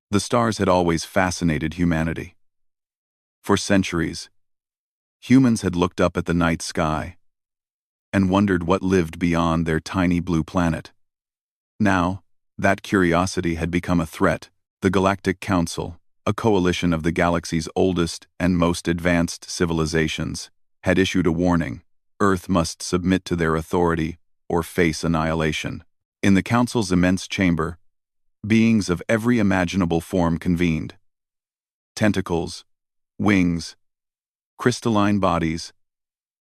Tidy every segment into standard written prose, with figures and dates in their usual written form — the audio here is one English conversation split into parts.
The stars had always fascinated humanity. For centuries, humans had looked up at the night sky and wondered what lived beyond their tiny blue planet. Now, that curiosity had become a threat. The Galactic Council, a coalition of the galaxy's oldest and most advanced civilizations, had issued a warning: Earth must submit to their authority or face annihilation. In the Council's immense chamber, beings of every imaginable form convened. Tentacles, wings, crystalline bodies,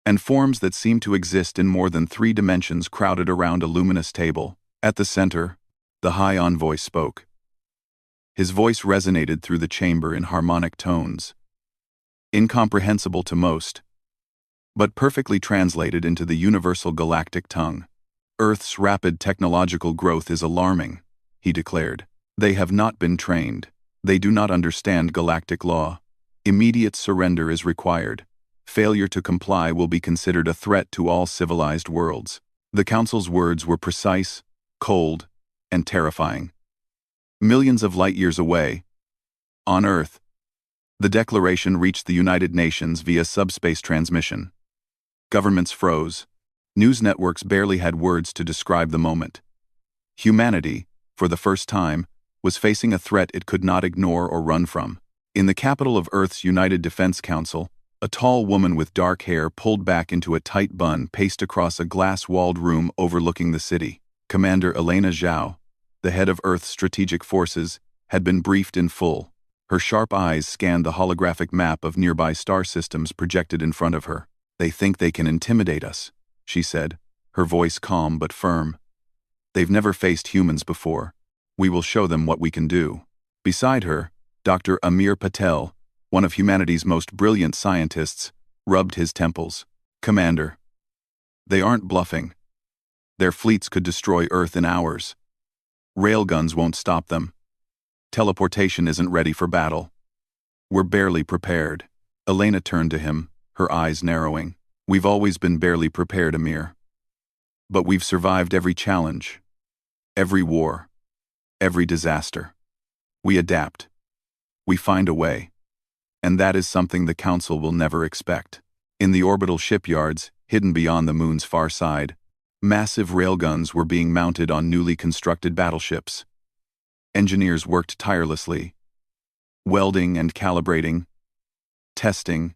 and forms that seemed to exist in more than 3 dimensions crowded around a luminous table. At the center, the High Envoy spoke. His voice resonated through the chamber in harmonic tones, incomprehensible to most, but perfectly translated into the universal galactic tongue. Earth's rapid technological growth is alarming, he declared. They have not been trained. They do not understand galactic law. Immediate surrender is required. Failure to comply will be considered a threat to all civilized worlds. The Council's words were precise, cold, and terrifying. Millions of light-years away, on Earth, the declaration reached the United Nations via subspace transmission. Governments froze. News networks barely had words to describe the moment. Humanity, for the first time, was facing a threat it could not ignore or run from. In the capital of Earth's United Defense Council, a tall woman with dark hair pulled back into a tight bun paced across a glass-walled room overlooking the city. Commander Elena Zhao, the head of Earth's strategic forces, had been briefed in full. Her sharp eyes scanned the holographic map of nearby star systems projected in front of her. "They think they can intimidate us," she said, her voice calm but firm. "They've never faced humans before. We will show them what we can do." Beside her, Dr. Amir Patel, one of humanity's most brilliant scientists, rubbed his temples. "Commander, they aren't bluffing. Their fleets could destroy Earth in hours. Railguns won't stop them. Teleportation isn't ready for battle. We're barely prepared." Elena turned to him, her eyes narrowing. "We've always been barely prepared, Amir. But we've survived every challenge, every war, every disaster. We adapt. We find a way. And that is something the Council will never expect." In the orbital shipyards, hidden beyond the moon's far side, massive railguns were being mounted on newly constructed battleships. Engineers worked tirelessly, welding and calibrating, testing,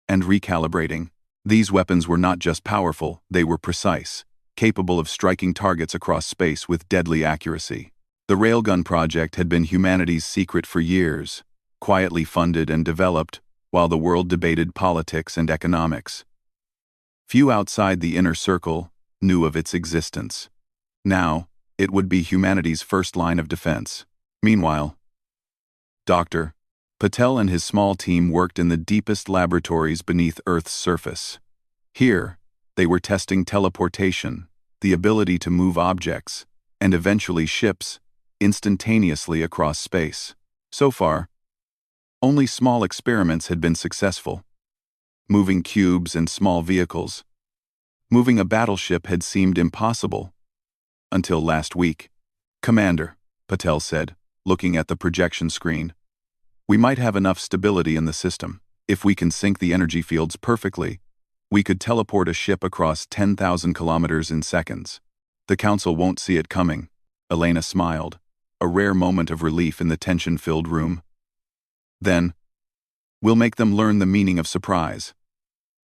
and recalibrating. These weapons were not just powerful, they were precise, capable of striking targets across space with deadly accuracy. The Railgun project had been humanity's secret for years, quietly funded and developed while the world debated politics and economics. Few outside the inner circle knew of its existence. Now, it would be humanity's first line of defense. Meanwhile, Dr. Patel and his small team worked in the deepest laboratories beneath Earth's surface. Here, they were testing teleportation, the ability to move objects, and eventually ships, instantaneously across space. So far, only small experiments had been successful. Moving cubes and small vehicles. Moving a battleship had seemed impossible. Until last week. "Commander," Patel said, looking at the projection screen, "we might have enough stability in the system. If we can sync the energy fields perfectly, we could teleport a ship across 10,000 kilometers in seconds. The Council won't see it coming." Elena smiled, a rare moment of relief in the tension-filled room. "Then, we'll make them learn the meaning of surprise.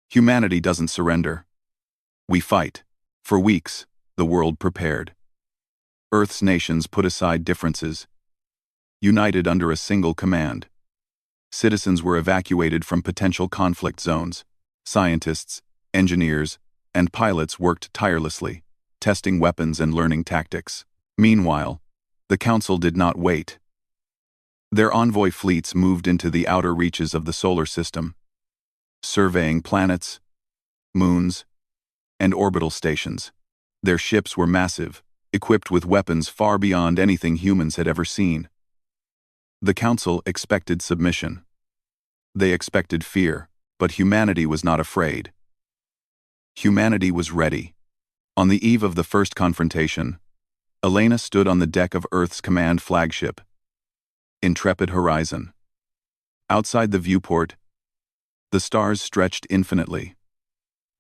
Humanity doesn't surrender. We fight." For weeks, the world prepared. Earth's nations put aside differences, united under a single command. Citizens were evacuated from potential conflict zones. Scientists, engineers, and pilots worked tirelessly, testing weapons and learning tactics. Meanwhile, the Council did not wait. Their envoy fleets moved into the outer reaches of the solar system, surveying planets, moons, and orbital stations. Their ships were massive, equipped with weapons far beyond anything humans had ever seen. The Council expected submission. They expected fear, but humanity was not afraid. Humanity was ready. On the eve of the first confrontation, Elena stood on the deck of Earth's command flagship. intrepid horizon. Outside the viewport, the stars stretched infinitely,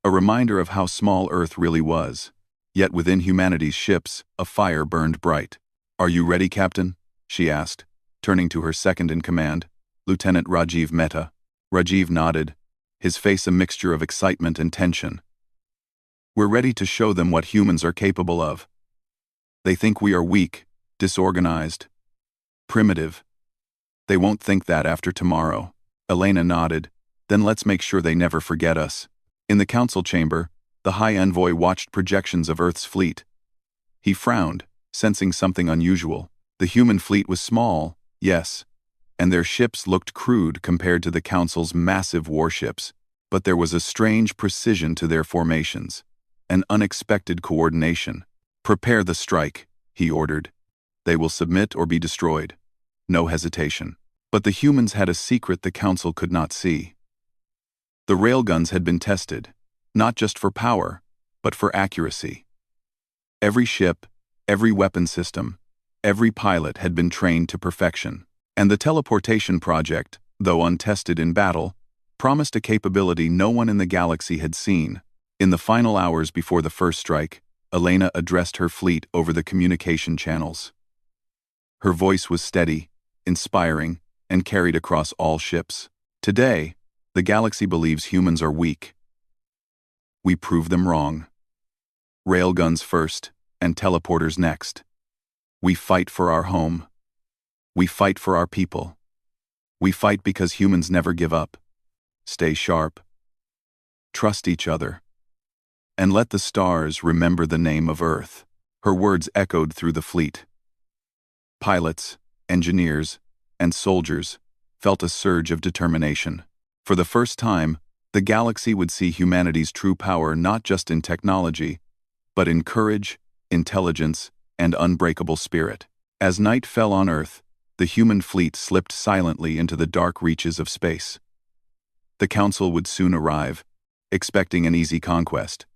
a reminder of how small Earth really was. Yet within humanity's ships, a fire burned bright. "Are you ready, Captain?" she asked, turning to her second-in-command, Lieutenant Rajiv Mehta. Rajiv nodded, his face a mixture of excitement and tension. "We're ready to show them what humans are capable of. They think we are weak, disorganized, primitive. They won't think that after tomorrow." Elena nodded. "Then let's make sure they never forget us." In the council chamber, the High Envoy watched projections of Earth's fleet. He frowned, sensing something unusual. The human fleet was small, yes, and their ships looked crude compared to the Council's massive warships, but there was a strange precision to their formations, an unexpected coordination. "Prepare the strike," he ordered. "They will submit or be destroyed. No hesitation." But the humans had a secret the Council could not see. The railguns had been tested, not just for power, but for accuracy. Every ship, every weapon system, every pilot had been trained to perfection. And the teleportation project, though untested in battle, promised a capability no one in the galaxy had seen. In the final hours before the first strike, Elena addressed her fleet over the communication channels. Her voice was steady, inspiring, and carried across all ships. "Today, the galaxy believes humans are weak. We prove them wrong. Railguns first, and teleporters next. We fight for our home. We fight for our people. We fight because humans never give up. Stay sharp. Trust each other. And let the stars remember the name of Earth." Her words echoed through the fleet. Pilots, engineers, and soldiers felt a surge of determination. For the first time, the galaxy would see humanity's true power not just in technology, but in courage, intelligence, and unbreakable spirit. As night fell on Earth, the human fleet slipped silently into the dark reaches of space. The Council would soon arrive, expecting an easy conquest.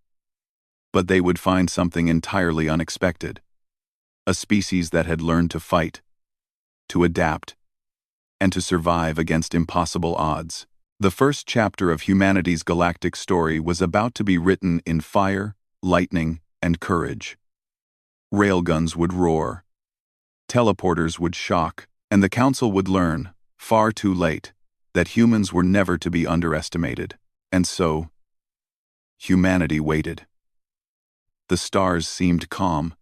But they would find something entirely unexpected. A species that had learned to fight, to adapt, and to survive against impossible odds. The first chapter of humanity's galactic story was about to be written in fire, lightning, and courage. Railguns would roar. Teleporters would shock, and the Council would learn, far too late, that humans were never to be underestimated. And so, humanity waited. The stars seemed calm.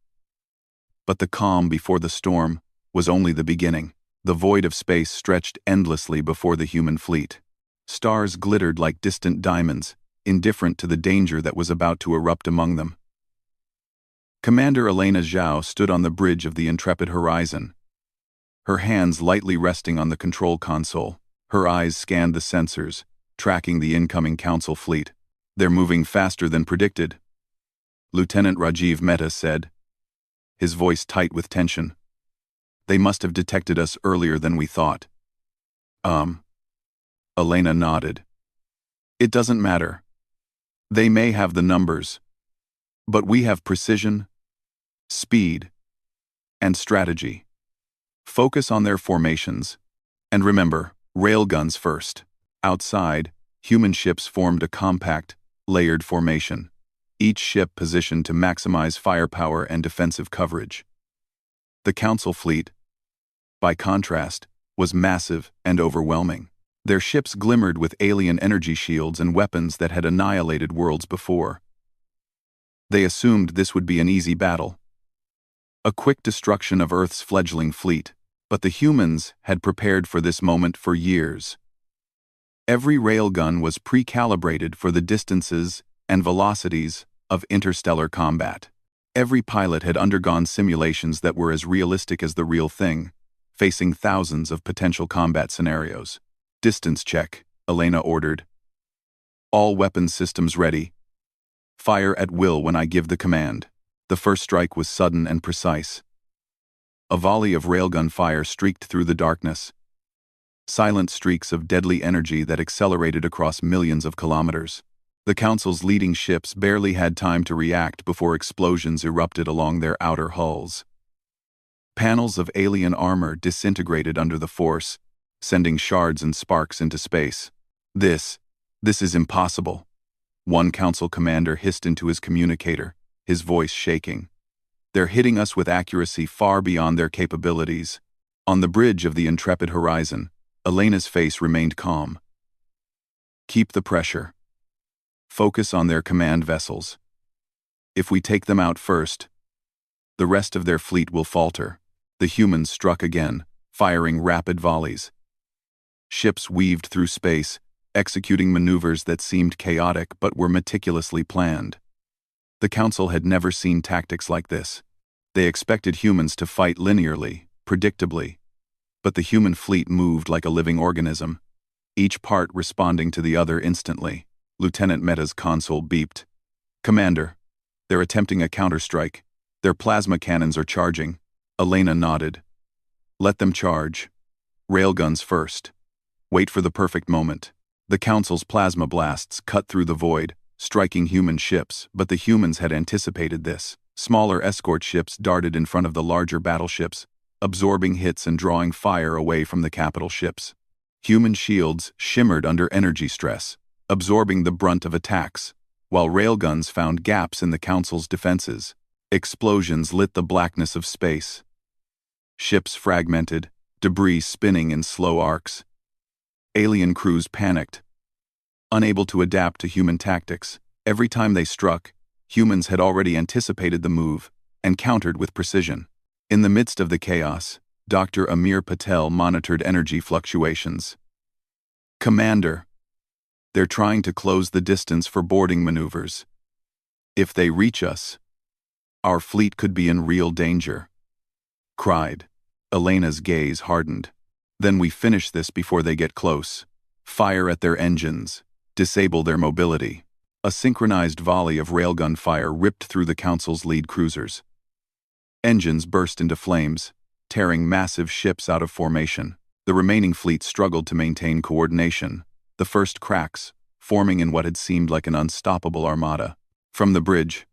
But the calm before the storm was only the beginning. The void of space stretched endlessly before the human fleet. Stars glittered like distant diamonds, indifferent to the danger that was about to erupt among them. Commander Elena Zhao stood on the bridge of the intrepid horizon, her hands lightly resting on the control console. Her eyes scanned the sensors, tracking the incoming Council fleet. "They're moving faster than predicted," Lieutenant Rajiv Mehta said, his voice tight with tension. "They must have detected us earlier than we thought." Elena nodded. "It doesn't matter. They may have the numbers, but we have precision, speed, and strategy. Focus on their formations, and remember, railguns first." Outside, human ships formed a compact, layered formation, each ship positioned to maximize firepower and defensive coverage. The Council fleet, by contrast, was massive and overwhelming. Their ships glimmered with alien energy shields and weapons that had annihilated worlds before. They assumed this would be an easy battle, a quick destruction of Earth's fledgling fleet, but the humans had prepared for this moment for years. Every railgun was pre-calibrated for the distances and velocities of interstellar combat. Every pilot had undergone simulations that were as realistic as the real thing, facing thousands of potential combat scenarios. "Distance check," Elena ordered. "All weapons systems ready. Fire at will when I give the command." The first strike was sudden and precise. A volley of railgun fire streaked through the darkness. Silent streaks of deadly energy that accelerated across millions of kilometers. The Council's leading ships barely had time to react before explosions erupted along their outer hulls. Panels of alien armor disintegrated under the force, sending shards and sparks into space. This is impossible. One council commander hissed into his communicator, his voice shaking. They're hitting us with accuracy far beyond their capabilities. On the bridge of the intrepid Horizon, Elena's face remained calm. Keep the pressure. Focus on their command vessels. If we take them out first, the rest of their fleet will falter. The humans struck again, firing rapid volleys. Ships weaved through space, executing maneuvers that seemed chaotic but were meticulously planned. The Council had never seen tactics like this. They expected humans to fight linearly, predictably. But the human fleet moved like a living organism, each part responding to the other instantly. Lieutenant Meta's console beeped. "Commander, they're attempting a counterstrike. Their plasma cannons are charging." Elena nodded. "Let them charge. Railguns first. Wait for the perfect moment." The Council's plasma blasts cut through the void, striking human ships, but the humans had anticipated this. Smaller escort ships darted in front of the larger battleships, absorbing hits and drawing fire away from the capital ships. Human shields shimmered under energy stress, absorbing the brunt of attacks, while railguns found gaps in the Council's defenses. Explosions lit the blackness of space. Ships fragmented, debris spinning in slow arcs. Alien crews panicked, unable to adapt to human tactics. Every time they struck, humans had already anticipated the move and countered with precision. In the midst of the chaos, Dr. Amir Patel monitored energy fluctuations. "Commander, they're trying to close the distance for boarding maneuvers. If they reach us, our fleet could be in real danger," cried. Elena's gaze hardened. "Then we finish this before they get close. Fire at their engines. Disable their mobility." A synchronized volley of railgun fire ripped through the Council's lead cruisers. Engines burst into flames, tearing massive ships out of formation. The remaining fleet struggled to maintain coordination, the first cracks forming in what had seemed like an unstoppable armada. From the bridge,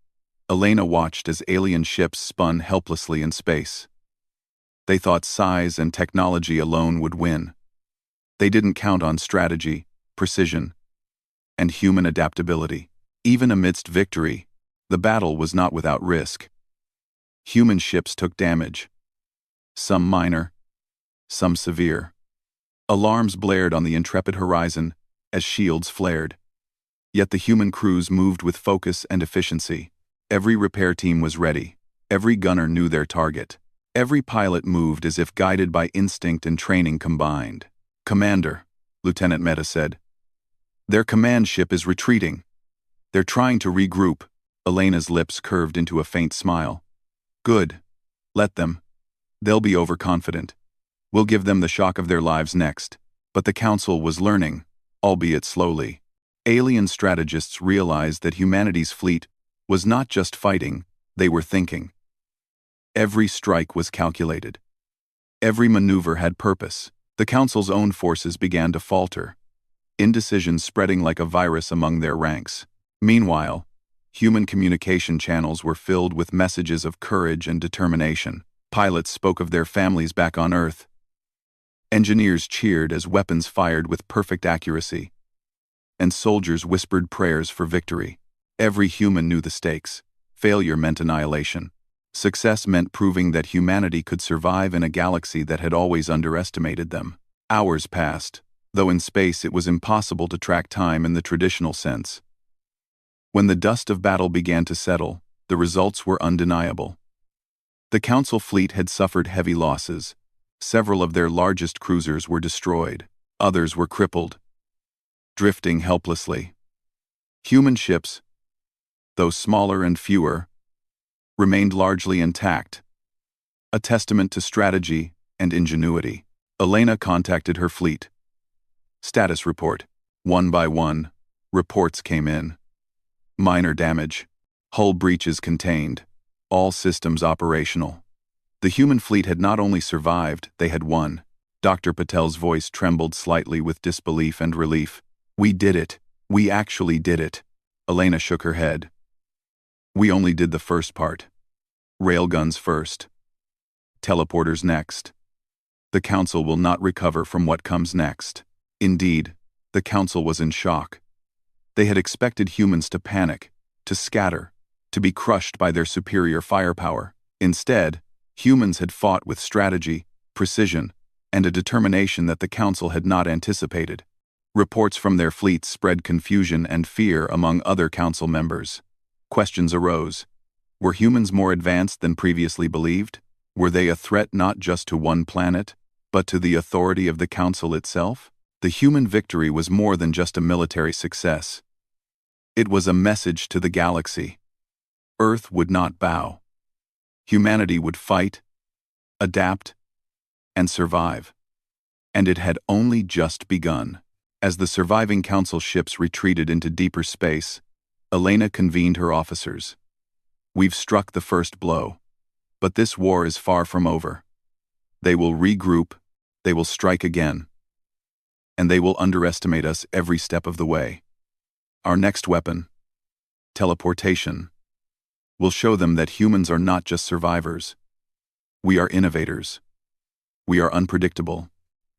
Elena watched as alien ships spun helplessly in space. They thought size and technology alone would win. They didn't count on strategy, precision, and human adaptability. Even amidst victory, the battle was not without risk. Human ships took damage, some minor, some severe. Alarms blared on the intrepid Horizon as shields flared. Yet the human crews moved with focus and efficiency. Every repair team was ready. Every gunner knew their target. Every pilot moved as if guided by instinct and training combined. "Commander," Lieutenant Meta said, "their command ship is retreating. They're trying to regroup." Elena's lips curved into a faint smile. "Good. Let them. They'll be overconfident. We'll give them the shock of their lives next." But the Council was learning, albeit slowly. Alien strategists realized that humanity's fleet was not just fighting, they were thinking. Every strike was calculated. Every maneuver had purpose. The Council's own forces began to falter, indecision spreading like a virus among their ranks. Meanwhile, human communication channels were filled with messages of courage and determination. Pilots spoke of their families back on Earth. Engineers cheered as weapons fired with perfect accuracy, and soldiers whispered prayers for victory. Every human knew the stakes. Failure meant annihilation. Success meant proving that humanity could survive in a galaxy that had always underestimated them. Hours passed, though in space it was impossible to track time in the traditional sense. When the dust of battle began to settle, the results were undeniable. The Council fleet had suffered heavy losses. Several of their largest cruisers were destroyed. Others were crippled, drifting helplessly. Human ships, though smaller and fewer, remained largely intact, a testament to strategy and ingenuity. Elena contacted her fleet. Status report. One by one, reports came in. Minor damage. Hull breaches contained. All systems operational. The human fleet had not only survived, they had won. Dr. Patel's voice trembled slightly with disbelief and relief. "We did it. We actually did it." Elena shook her head. "We only did the first part. Railguns first. Teleporters next. The Council will not recover from what comes next. Indeed, the Council was in shock. They had expected humans to panic, to scatter, to be crushed by their superior firepower. Instead, humans had fought with strategy, precision, and a determination that the Council had not anticipated. Reports from their fleets spread confusion and fear among other Council members. Questions arose. Were humans more advanced than previously believed? Were they a threat not just to one planet, but to the authority of the Council itself? The human victory was more than just a military success. It was a message to the galaxy. Earth would not bow. Humanity would fight, adapt, and survive. And it had only just begun. As the surviving Council ships retreated into deeper space, Elena convened her officers. We've struck the first blow, but this war is far from over. They will regroup, they will strike again, and they will underestimate us every step of the way. Our next weapon, teleportation, will show them that humans are not just survivors. We are innovators. We are unpredictable,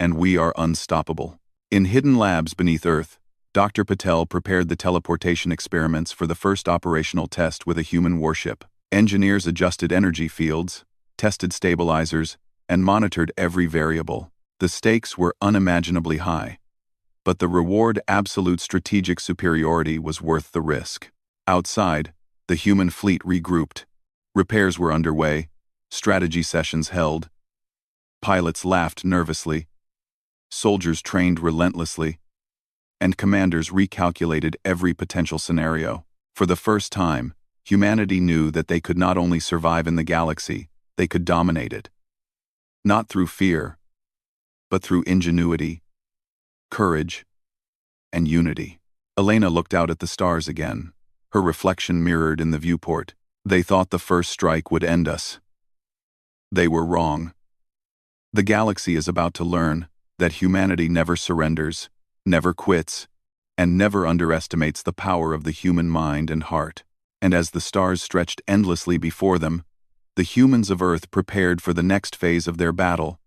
and we are unstoppable. In hidden labs beneath Earth, Dr. Patel prepared the teleportation experiments for the first operational test with a human warship. Engineers adjusted energy fields, tested stabilizers, and monitored every variable. The stakes were unimaginably high, but the reward, absolute strategic superiority, was worth the risk. Outside, the human fleet regrouped. Repairs were underway, strategy sessions held. Pilots laughed nervously, soldiers trained relentlessly, and commanders recalculated every potential scenario. For the first time, humanity knew that they could not only survive in the galaxy, they could dominate it. Not through fear, but through ingenuity, courage, and unity. Elena looked out at the stars again, her reflection mirrored in the viewport. They thought the first strike would end us. They were wrong. The galaxy is about to learn that humanity never surrenders, never quits, and never underestimates the power of the human mind and heart. And as the stars stretched endlessly before them, the humans of Earth prepared for the next phase of their battle,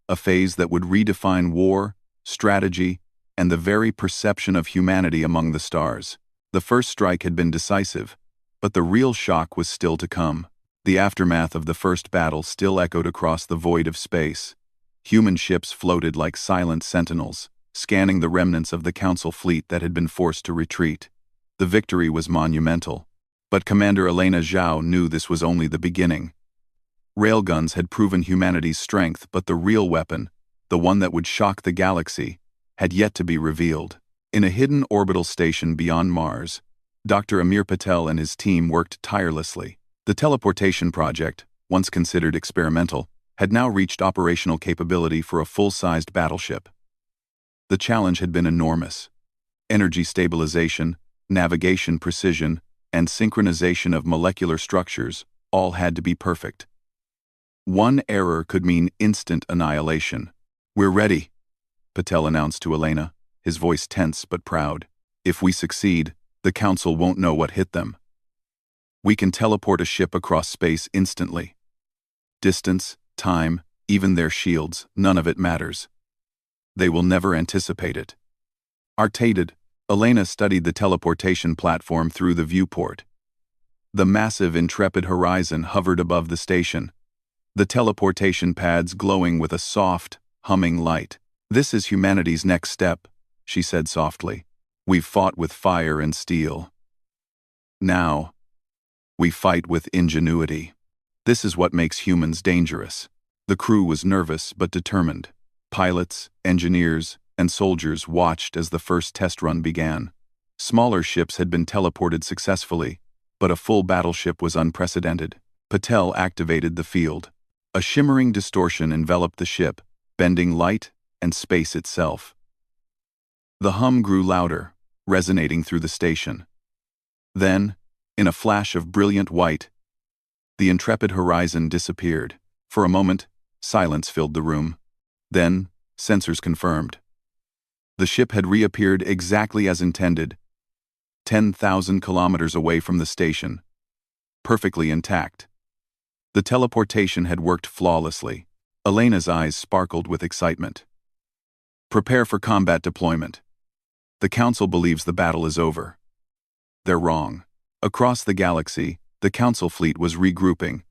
a phase that would redefine war, strategy, and the very perception of humanity among the stars. The first strike had been decisive, but the real shock was still to come. The aftermath of the first battle still echoed across the void of space. Human ships floated like silent sentinels, scanning the remnants of the Council fleet that had been forced to retreat. The victory was monumental, but Commander Elena Zhao knew this was only the beginning. Railguns had proven humanity's strength, but the real weapon, the one that would shock the galaxy, had yet to be revealed. In a hidden orbital station beyond Mars, Dr. Amir Patel and his team worked tirelessly. The teleportation project, once considered experimental, had now reached operational capability for a full-sized battleship. The challenge had been enormous. Energy stabilization, navigation precision, and synchronization of molecular structures all had to be perfect. One error could mean instant annihilation. "We're ready," Patel announced to Elena, his voice tense but proud. "If we succeed, the Council won't know what hit them. We can teleport a ship across space instantly. Distance, time, even their shields, none of it matters. They will never anticipate it." Artated, Elena studied the teleportation platform through the viewport. The massive Intrepid horizon hovered above the station, the teleportation pads glowing with a soft, humming light. "This is humanity's next step," she said softly. "We've fought with fire and steel. Now, we fight with ingenuity. This is what makes humans dangerous." The crew was nervous but determined. Pilots, engineers, and soldiers watched as the first test run began. Smaller ships had been teleported successfully, but a full battleship was unprecedented. Patel activated the field. A shimmering distortion enveloped the ship, bending light and space itself. The hum grew louder, resonating through the station. Then, in a flash of brilliant white, the Intrepid horizon disappeared. For a moment, silence filled the room. Then, sensors confirmed. The ship had reappeared exactly as intended, 10,000 kilometers away from the station, perfectly intact. The teleportation had worked flawlessly. Elena's eyes sparkled with excitement. Prepare for combat deployment. The Council believes the battle is over. They're wrong. Across the galaxy, the Council fleet was regrouping.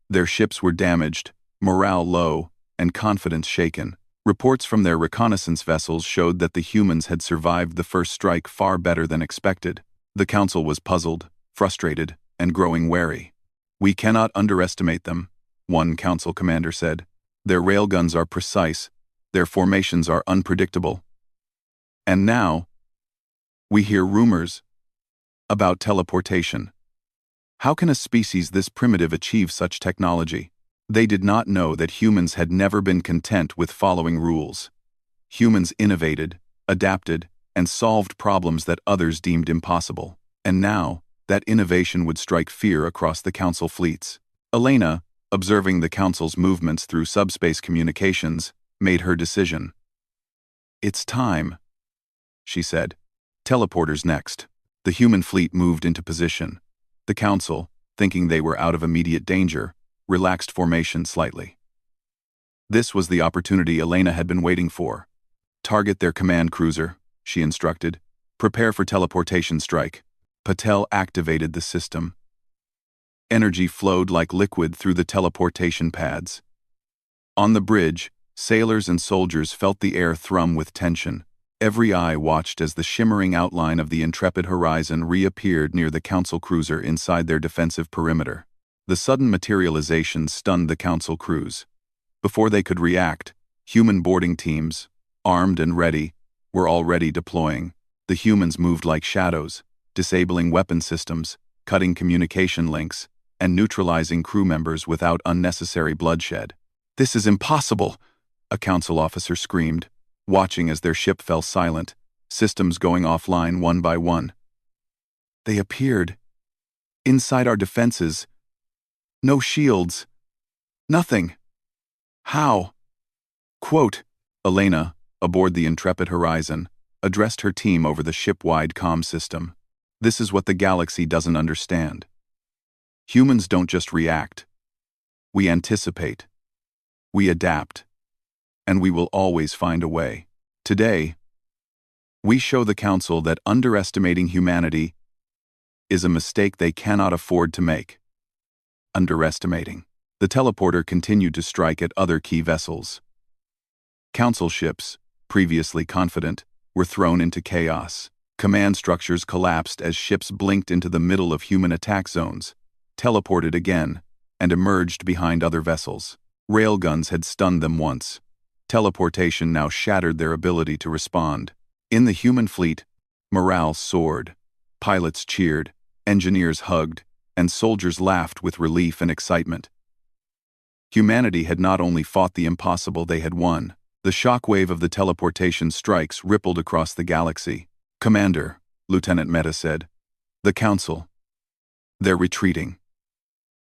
Their ships were damaged, morale low, and confidence shaken. Reports from their reconnaissance vessels showed that the humans had survived the first strike far better than expected. The Council was puzzled, frustrated, and growing wary. We cannot underestimate them, one Council commander said. Their railguns are precise, their formations are unpredictable. And now, we hear rumors about teleportation. How can a species this primitive achieve such technology? They did not know that humans had never been content with following rules. Humans innovated, adapted, and solved problems that others deemed impossible. And now, that innovation would strike fear across the Council fleets. Elena, observing the Council's movements through subspace communications, made her decision. It's time, she said. Teleporters next. The human fleet moved into position. The Council, thinking they were out of immediate danger, relaxed formation slightly. This was the opportunity Elena had been waiting for. Target their command cruiser, she instructed. Prepare for teleportation strike. Patel activated the system. Energy flowed like liquid through the teleportation pads. On the bridge, sailors and soldiers felt the air thrum with tension. Every eye watched as the shimmering outline of the Intrepid horizon reappeared near the Council cruiser inside their defensive perimeter. The sudden materialization stunned the Council crews. Before they could react, human boarding teams, armed and ready, were already deploying. The humans moved like shadows, disabling weapon systems, cutting communication links, and neutralizing crew members without unnecessary bloodshed. "This is impossible," a Council officer screamed, watching as their ship fell silent, systems going offline one by one. "They appeared. Inside our defenses. No shields. Nothing. How?" Quote, Elena, aboard the Intrepid Horizon, addressed her team over the ship-wide comm system. "This is what the galaxy doesn't understand. Humans don't just react. We anticipate. We adapt. And we will always find a way. Today, we show the Council that underestimating humanity is a mistake they cannot afford to make." Underestimating. The teleporter continued to strike at other key vessels. Council ships, previously confident, were thrown into chaos. Command structures collapsed as ships blinked into the middle of human attack zones, teleported again, and emerged behind other vessels. Railguns had stunned them once. Teleportation now shattered their ability to respond. In the human fleet, morale soared. Pilots cheered, engineers hugged, and soldiers laughed with relief and excitement. Humanity had not only fought the impossible, they had won. The shockwave of the teleportation strikes rippled across the galaxy. "Commander," Lieutenant Meta said, "the Council. They're retreating.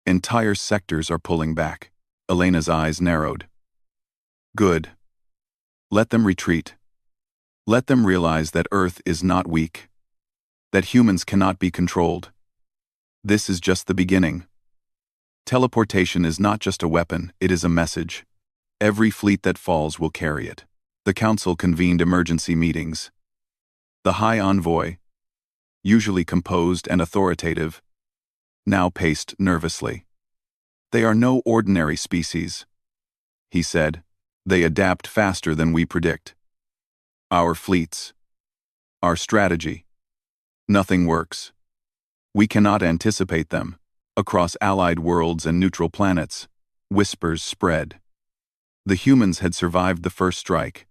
Entire sectors are pulling back." Elena's eyes narrowed. "Good. Let them retreat. Let them realize that Earth is not weak. That humans cannot be controlled. This is just the beginning. Teleportation is not just a weapon, it is a message. Every fleet that falls will carry it." The Council convened emergency meetings. The High Envoy, usually composed and authoritative, now paced nervously. "They are no ordinary species," he said. "They adapt faster than we predict. Our fleets, our strategy, nothing works. We cannot anticipate them." Across allied worlds and neutral planets, whispers spread. The humans had survived the first strike,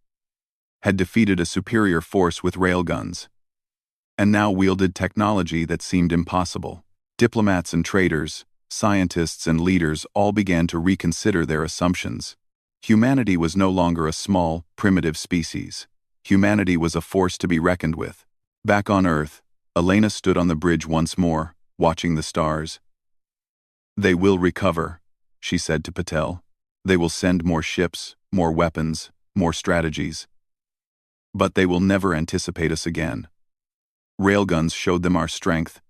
had defeated a superior force with railguns, and now wielded technology that seemed impossible. Diplomats and traders, scientists and leaders all began to reconsider their assumptions. Humanity was no longer a small, primitive species. Humanity was a force to be reckoned with. Back on Earth, Elena stood on the bridge once more, watching the stars. "They will recover," she said to Patel. "They will send more ships, more weapons, more strategies. But they will never anticipate us again. Railguns showed them our strength.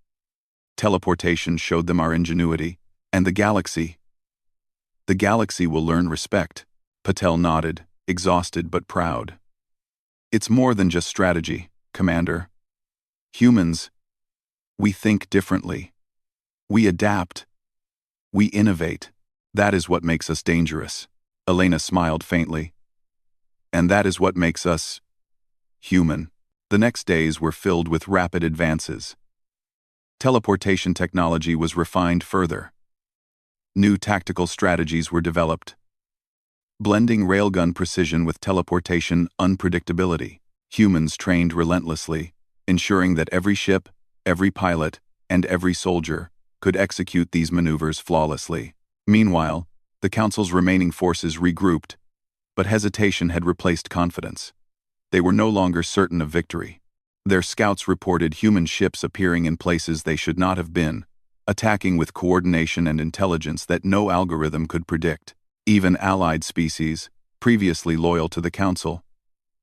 Teleportation showed them our ingenuity. And the galaxy, The galaxy will learn respect. Patel nodded, exhausted but proud. It's more than just strategy, Commander. Humans, we think differently. We adapt. We innovate. That is what makes us dangerous. Elena smiled faintly. And that is what makes us human. The next days were filled with rapid advances. Teleportation technology was refined further. New tactical strategies were developed, blending railgun precision with teleportation unpredictability. Humans trained relentlessly, ensuring that every ship, every pilot, and every soldier could execute these maneuvers flawlessly. Meanwhile, the Council's remaining forces regrouped, but hesitation had replaced confidence. They were no longer certain of victory. Their scouts reported human ships appearing in places they should not have been, attacking with coordination and intelligence that no algorithm could predict. Even allied species, previously loyal to the Council,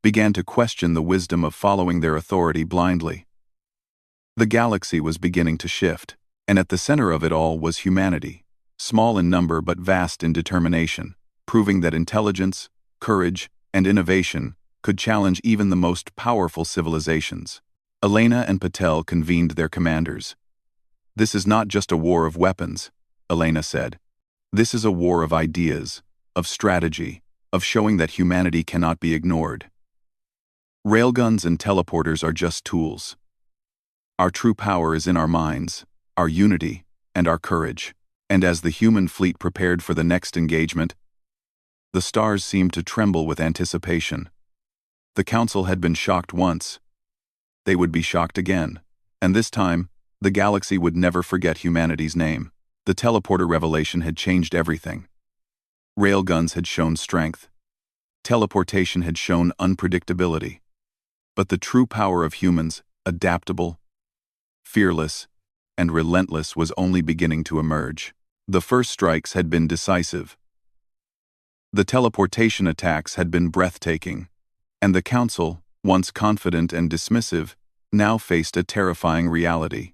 began to question the wisdom of following their authority blindly. The galaxy was beginning to shift, and at the center of it all was humanity, small in number but vast in determination, proving that intelligence, courage, and innovation could challenge even the most powerful civilizations. Elena and Patel convened their commanders. This is not just a war of weapons, Elena said. This is a war of ideas, of strategy, of showing that humanity cannot be ignored. Railguns and teleporters are just tools. Our true power is in our minds, our unity, and our courage. And as the human fleet prepared for the next engagement, the stars seemed to tremble with anticipation. The Council had been shocked once. They would be shocked again, and this time, the galaxy would never forget humanity's name. The teleporter revelation had changed everything. Railguns had shown strength. Teleportation had shown unpredictability. But the true power of humans, adaptable, fearless, and relentless, was only beginning to emerge. The first strikes had been decisive. The teleportation attacks had been breathtaking, and the Council, once confident and dismissive, now faced a terrifying reality.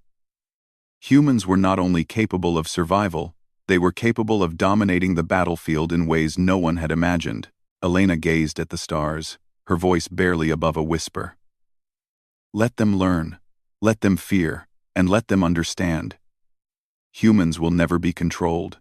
Humans were not only capable of survival, they were capable of dominating the battlefield in ways no one had imagined. Elena gazed at the stars, her voice barely above a whisper. Let them learn, let them fear, and let them understand. Humans will never be controlled.